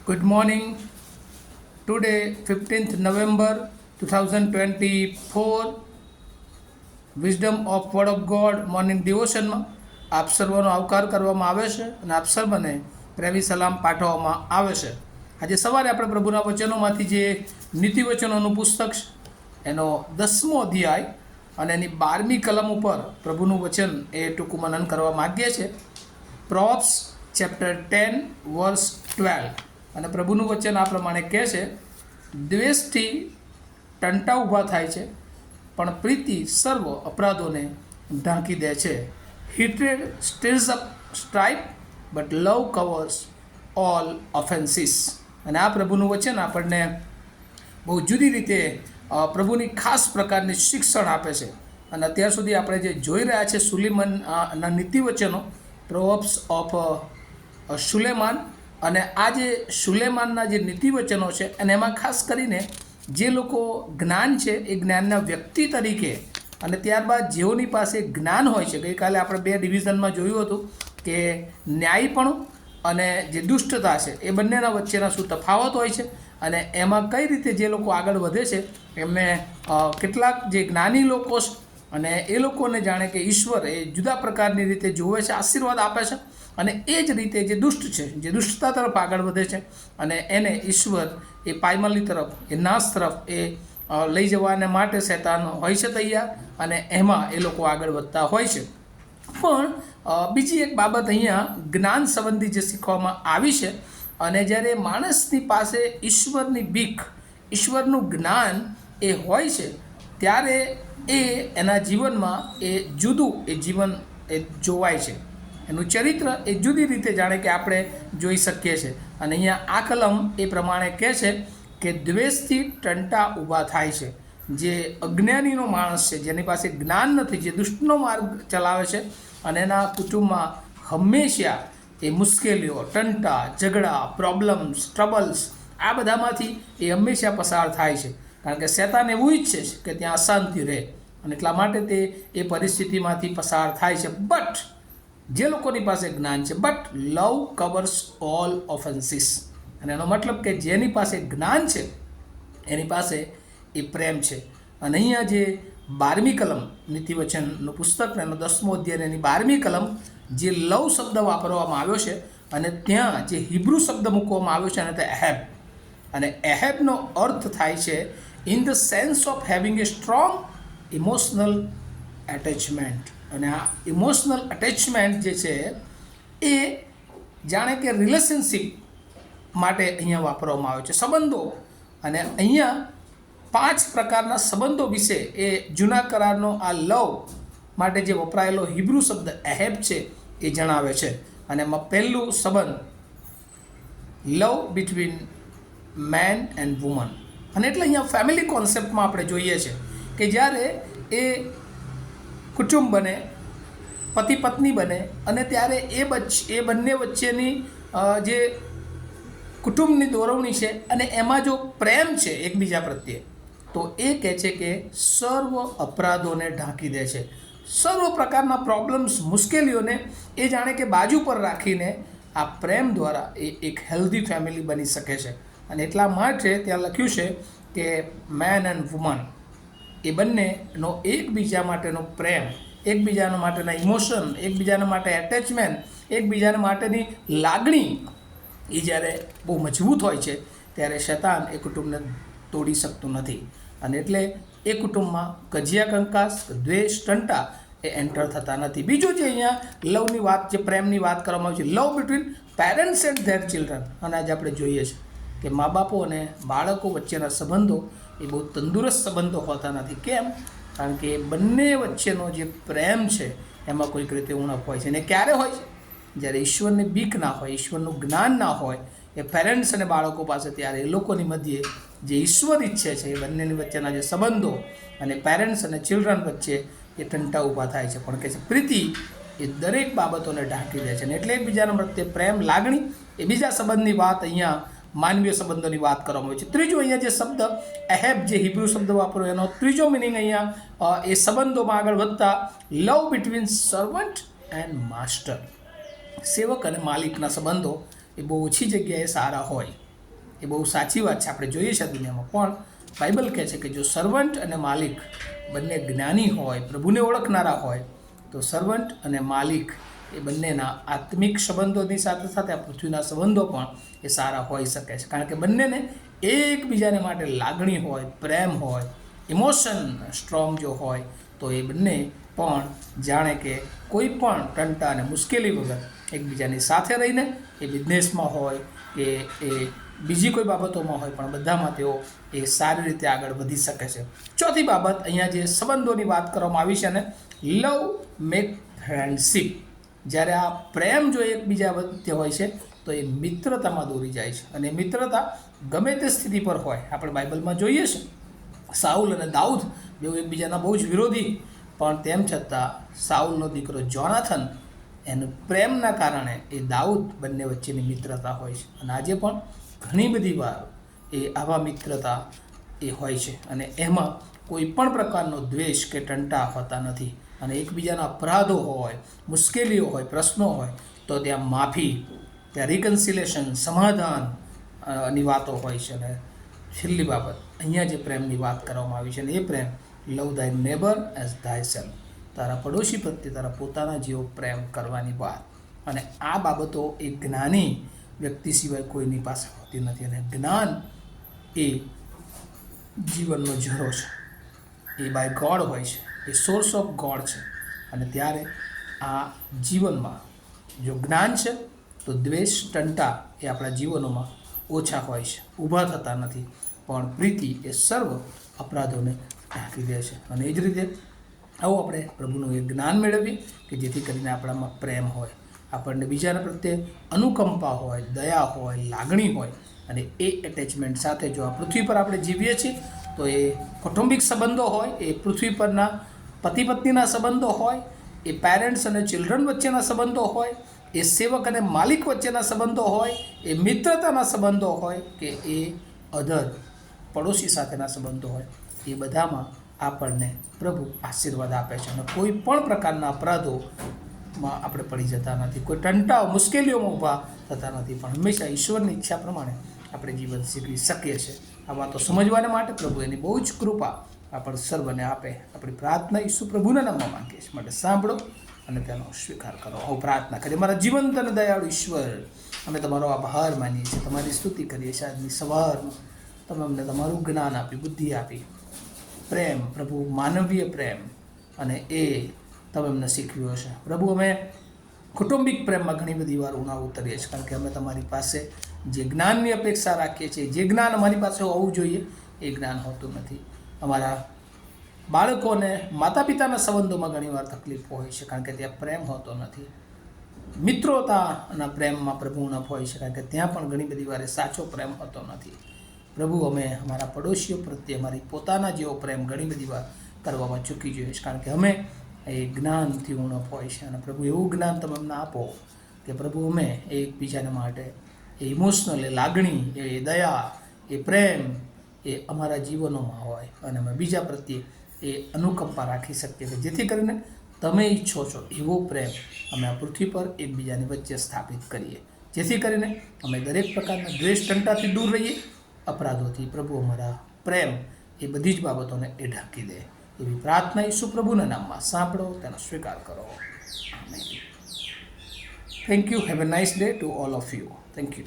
Good morning. Today, 15th November 2024, wisdom of word of God morning ડિવોશનમાં આપ સર્વનો આવકાર કરવામાં આવે છે અને આપ સર્વને પ્રેમી સલામ પાઠવવામાં આવે છે. આજે સવારે આપણે પ્રભુના વચનોમાંથી જે નીતિવચનોનું પુસ્તક છે એનો 10મો અધ્યાય અને એની 12મી કલમ ઉપર પ્રભુનું વચન એ ટૂંકું મનન કરવા માગીએ છીએ. પ્રોવ્સ ચેપ્ટર 10 વર્સ 12 અને પ્રભુનું વચન આ પ્રમાણે કહે છે, દ્વેષથી ટંટા ઊભા થાય છે પણ પ્રીતિ સર્વ અપરાધોને ઢાંકી દે છે. Hatred stirs up strife but love covers all offences. અને આ પ્રભુનું વચન આપણને બહુ જુદી રીતે પ્રભુની ખાસ પ્રકારની શિક્ષણ આપે છે. અને અત્યાર સુધી આપણે જે જોઈ રહ્યા છે સુલેમાનના નીતિવચનો, પ્રોવ્સ ઓફ સુલેમાન, અને આ જે સુલેમાનના જે નીતિવચનો છે અને એમાં ખાસ કરીને જે લોકો જ્ઞાન છે એ જ્ઞાનના વ્યક્તિ તરીકે અને ત્યારબાદ જેઓની પાસે જ્ઞાન હોય છે. ગઈકાલે આપણે 2 ડિવિઝનમાં જોયું હતું કે ન્યાયીપણું અને જે દુષ્ટતા છે એ બંનેના વચ્ચેના શું તફાવત હોય છે અને એમાં કઈ રીતે જે લોકો આગળ વધે છે એમને કેટલાક જે જ્ઞાની લોકો છે અને એ લોકોને જાણે કે ઈશ્વર એ જુદા પ્રકારની રીતે જોવે છે, આશીર્વાદ આપે છે, અને એ જ રીતે જે દુષ્ટ છે, જે દુષ્ટતા તરફ આગળ વધે છે અને એને ઈશ્વર એ પાયમાલી તરફ, એ નાશ તરફ એ લઈ જવાને માટે શૈતાન હોય છે તૈયાર, અને એમાં એ લોકો આગળ વધતા હોય છે. પણ બીજી એક બાબત અહીંયા જ્ઞાન સંબંધી જે શીખવામાં આવી છે, અને જ્યારે માણસની પાસે ઈશ્વરની બીક, ઈશ્વરનું જ્ઞાન એ હોય છે ત્યારે એ એના જીવનમાં એ જુદું એ જીવન એ જોવાય છે. એનું ચરિત્ર એ જુદી રીતે જાણે કે આપણે જોઈ શકીએ છીએ. અને અહીંયા આ કલમ એ પ્રમાણે કહે છે કે દ્વેષથી ટંટા ઊભા થાય છે. જે અજ્ઞાનીનો માણસ છે, જેની પાસે જ્ઞાન નથી, જે દુષ્ટનો માર્ગ ચલાવે છે, અને એના કુટુંબમાં હંમેશા એ મુશ્કેલીઓ, ટંટા, ઝઘડા, પ્રોબ્લેમ્સ, ટ્રબલ્સ, આ બધામાંથી એ હંમેશા પસાર થાય છે. કારણ કે શૈતાન એવું ઈચ્છે છે કે ત્યાં અશાંતિ રહે, અને એટલા માટે તે એ પરિસ્થિતિમાંથી પસાર થાય છે. બટ જે લોકોની પાસે જ્ઞાન છે, but love covers all offences. અને એનો મતલબ કે જેની પાસે જ્ઞાન છે એની પાસે એ પ્રેમ છે. અને અહીંયા જે 12મી કલમ નીતિવચનનું પુસ્તક, એનો 10મો અધ્યાય એની 12મી કલમ, જે લવ શબ્દ વાપરવામાં આવ્યો છે અને ત્યાં જે હિબ્રુ શબ્દ મૂકવામાં આવ્યો છે અને તે એહેબ. અને એહેબનો અર્થ થાય છે in the sense of having A strong emotional attachment. અને આ ઇમોશનલ એટેચમેન્ટ જે છે એ જાણે કે રિલેશનશિપ માટે અહીંયા વાપરવામાં આવે છે, સંબંધો. અને અહીંયા 5 પ્રકારના સંબંધો વિશે એ જૂના કરારનો આ લવ માટે જે વપરાયેલો હિબ્રુ શબ્દ એહેબ છે એ જણાવે છે. અને એમાં પહેલું સંબંધ લવ બિટવીન મેન એન્ડ વુમન. અને એટલે અહીંયા ફેમિલી કોન્સેપ્ટમાં આપણે જોઈએ છે કે જ્યારે એ કુટુંબ બને, પતિ પત્ની બને, અને ત્યારે એ બંને વચ્ચેની જે કુટુંબની દોરવણી છે અને એમાં જો પ્રેમ છે એકબીજા પ્રત્યે, તો એ કહે છે કે સર્વ અપરાધોને ઢાંકી દે છે. સર્વ પ્રકારના પ્રોબ્લેમ્સ, મુશ્કેલીઓને એ જાણે કે બાજુ પર રાખીને આ પ્રેમ દ્વારા એ એક હેલ્ધી ફેમિલી બની શકે છે. અને એટલા માટે ત્યાં લખ્યું છે કે મેન એન્ડ વુમન એ બંનેનો એકબીજા માટેનો પ્રેમ, એકબીજાના માટેના ઇમોશન, એકબીજાના માટે એટેચમેન્ટ, એકબીજાના માટેની લાગણી એ જ્યારે બહુ મજબૂત હોય છે ત્યારે શૈતાન એ કુટુંબને તોડી શકતું નથી. અને એટલે એ કુટુંબમાં કજિયા કંકાસ, દ્વેષ, ટંટા એ એન્ટર થતા નથી. બીજું જે અહીંયા લવની વાત, જે પ્રેમની વાત કરવામાં આવી છે, love between parents and their children. અને આજે આપણે જોઈએ છીએ કે મા બાપો અને બાળકો વચ્ચેના સંબંધો એ બહુ તંદુરસ્ત સંબંધો હોતા નથી. કેમ? કારણ કે બંને વચ્ચેનો જે પ્રેમ છે એમાં કોઈક રીતે ઉણપ હોય છે. અને ક્યારે હોય છે? જ્યારે ઈશ્વરની બીક ના હોય, ઈશ્વરનું જ્ઞાન ના હોય એ પેરેન્ટ્સ અને બાળકો પાસે, ત્યારે એ લોકોની મધ્યે જે ઈશ્વર ઈચ્છે છે એ બંનેની વચ્ચેના જે સંબંધો અને પેરેન્ટ્સ અને ચિલ્ડ્રન વચ્ચે એ ટંટા ઊભા થાય છે. પણ કે છે પ્રીતિ એ દરેક બાબતોને ઢાંકી દે છે. અને એટલે એકબીજાના પ્રત્યે પ્રેમ, લાગણી, એ બીજા સંબંધની વાત અહીંયા માનવીય સંબંધોની વાત કરવામાં આવે છે. ત્રીજો અહીંયા જે શબ્દ એહેબ, જે હિબ્રુ શબ્દ વાપરો, એનો ત્રીજો મિનિંગ અહીંયા એ સંબંધોમાં આગળ વધતા લવ બિટવીન સર્વન્ટ એન્ડ માસ્ટર. સેવક અને માલિકના સંબંધો એ બહુ ઓછી જગ્યાએ સારા હોય. એ બહુ સાચી વાત છે, આપણે જોઈએ છે દુનિયામાં. પણ બાઇબલ કહે છે કે જો સર્વન્ટ અને માલિક બંને જ્ઞાની હોય, પ્રભુને ઓળખનારા હોય, તો સર્વન્ટ અને માલિક એ બંનેના આત્મિક સંબંધોની સાથે સાથે આ પૃથ્વીના સંબંધો પણ એ સારા હોઈ શકે છે. કારણ કે બંનેને એકબીજાને માટે લાગણી હોય, પ્રેમ હોય, ઇમોશન સ્ટ્રોંગ જો હોય, તો એ બંને પણ જાણે કે કોઈ પણ ટંટા અને મુશ્કેલી વગર એકબીજાની સાથે રહીને એ બિઝનેસમાં હોય કે એ બીજી કોઈ બાબતોમાં હોય, પણ બધામાં તેઓ એ સારી રીતે આગળ વધી શકે છે. ચોથી બાબત અહીંયા જે સંબંધોની વાત કરવામાં આવી છે ને, લવ મેક ફ્રેન્ડશીપ. જ્યારે આ પ્રેમ જો એકબીજા વચ્ચે હોય છે તો એ મિત્રતામાં દોરી જાય છે. અને મિત્રતા ગમે તે સ્થિતિ પર હોય. આપણે બાઇબલમાં જોઈએ છે સાઉલ અને દાઉદ બેઉ એકબીજાના બહુ જ વિરોધી, પણ તેમ છતાં સાઉલનો દીકરો જોનાથન એનું પ્રેમના કારણે એ દાઉદ બંને વચ્ચેની મિત્રતા હોય છે. અને આજે પણ ઘણી બધી વાર એ આવા મિત્રતા એ હોય છે અને એમાં કોઈ પણ પ્રકારનો દ્વેષ કે ટંટા હોતા નથી. અને એકબીજાના અપરાધો હોય, મુશ્કેલીઓ હોય, પ્રશ્નો હોય, તો ત્યાં માફી, ત્યાં રિકન્સિલેશન, સમાધાન ની વાતો હોય છે. અને છેલ્લી બાબત અહીંયા જે પ્રેમની વાત કરવામાં આવી છે ને, એ પ્રેમ લવ ધાય નેબર એઝधाय सेल्फ. તારા પડોશી પ્રત્યે તારા પોતાના જેવો પ્રેમ કરવાની વાત. અને આ બાબતો એ જ્ઞાની વ્યક્તિ સિવાય કોઈની પાસે હોતી નથી. અને જ્ઞાન એ જીવનનો ઝરો છે, એ બાય ગોડ હોય છે, એ સોર્સ ઓફ ગોડ છે. અને ત્યારે આ જીવનમાં જો જ્ઞાન છે તો દ્વેષ, ટંટા એ આપણા જીવનોમાં ઓછા હોય છે, ઊભા થતા નથી. પણ પ્રીતિ એ સર્વ અપરાધોને ઢાંકી દે છે. અને એ જ રીતે આવું આપણે પ્રભુનું એ જ્ઞાન મેળવીએ કે જેથી કરીને આપણામાં પ્રેમ હોય, આપણને બીજાના પ્રત્યે અનુકંપા હોય, દયા હોય, લાગણી હોય. અને એ એટેચમેન્ટ સાથે જો આ પૃથ્વી પર આપણે જીવીએ છીએ તો એ કૌટુંબિક સંબંધો હોય, એ પૃથ્વી પરના પતિ પત્નીના સંબંધો હોય, એ પેરેન્ટ્સ અને ચિલ્ડ્રન વચ્ચેના સંબંધો હોય, એ સેવક અને માલિક વચ્ચેના સંબંધો હોય, એ મિત્રતાના સંબંધો હોય, કે એ અધર પડોશી સાથેના સંબંધો હોય, એ બધામાં આપણને પ્રભુ આશીર્વાદ આપે છે. અને કોઈ પણ પ્રકારના અપરાધોમાં આપણે પડી જતા નથી, કોઈ ટંટાઓ, મુશ્કેલીઓમાં ઊભા થતા નથી, પણ હંમેશા ઈશ્વરની ઈચ્છા પ્રમાણે આપણે જીવન શીખવી શકીએ છીએ. આ વાતો સમજવાને માટે પ્રભુ એની બહુ જ કૃપા આપણે સર્વને આપે. આપણી પ્રાર્થના ઈસુ પ્રભુના નામમાં માંગીએ છીએ. માટે સાંભળો અને તેનો સ્વીકાર કરો. હું પ્રાર્થના કરીએ. મારા જીવંત અને દયાળુ ઈશ્વર, અમે તમારો આભાર માનીએ છીએ, તમારી સ્તુતિ કરીએ છીએ. આજની સવારમાં તમે અમને તમારું જ્ઞાન આપ્યું, બુદ્ધિ આપી, પ્રેમ, પ્રભુ માનવીય પ્રેમ, અને એ તમે અમને શીખવ્યો છે. પ્રભુ અમે કૌટુંબિક પ્રેમમાં ઘણી બધી વાર ઉણા ઉતરીએ છીએ, કારણ કે અમે તમારી પાસે જે જ્ઞાનની અપેક્ષા રાખીએ છીએ, જે જ્ઞાન અમારી પાસે હોવું જોઈએ, એ જ્ઞાન હોતું નથી. અમારા બાળકોને માતા પિતાના સંબંધોમાં ઘણીવાર તકલીફ હોય છે, કારણ કે ત્યાં પ્રેમ હોતો નથી. મિત્રતાના પ્રેમમાં પ્રભુ ઉણપ હોય છે, કારણ કે ત્યાં પણ ઘણી બધી વાર સાચો પ્રેમ હોતો નથી. પ્રભુ અમે અમારા પડોશીઓ પ્રત્યે અમારી પોતાના જેવો પ્રેમ ઘણી બધી વાર કરવામાં ચૂકી જોઈએ છે, કારણ કે અમે એ જ્ઞાનથી ઉણપ હોય છે. અને પ્રભુ એવું જ્ઞાન તમે અમને આપો કે પ્રભુ અમે એકબીજાને માટે એ ઇમોશનલ, એ લાગણી, એ દયા, એ પ્રેમ એ અમારા જીવનોમાં હોય, અને અમે બીજા પ્રત્યે એ અનુકંપા રાખી શકીએ કે જેથી કરીને તમે ઈચ્છો છો એવો પ્રેમ અમે આ પૃથ્વી પર એકબીજાની વચ્ચે સ્થાપિત કરીએ, જેથી કરીને અમે દરેક પ્રકારના દ્વેષ, ટંટાથી દૂર રહીએ, અપરાધોથી. પ્રભુ અમારા પ્રેમ એ બધી જ બાબતોને એ ઢાંકી દે, એવી પ્રાર્થના ઈસુ પ્રભુના નામમાં સાંભળો, તેનો સ્વીકાર કરો. Amen. Thank you. Have a nice day to all of you. Thank you.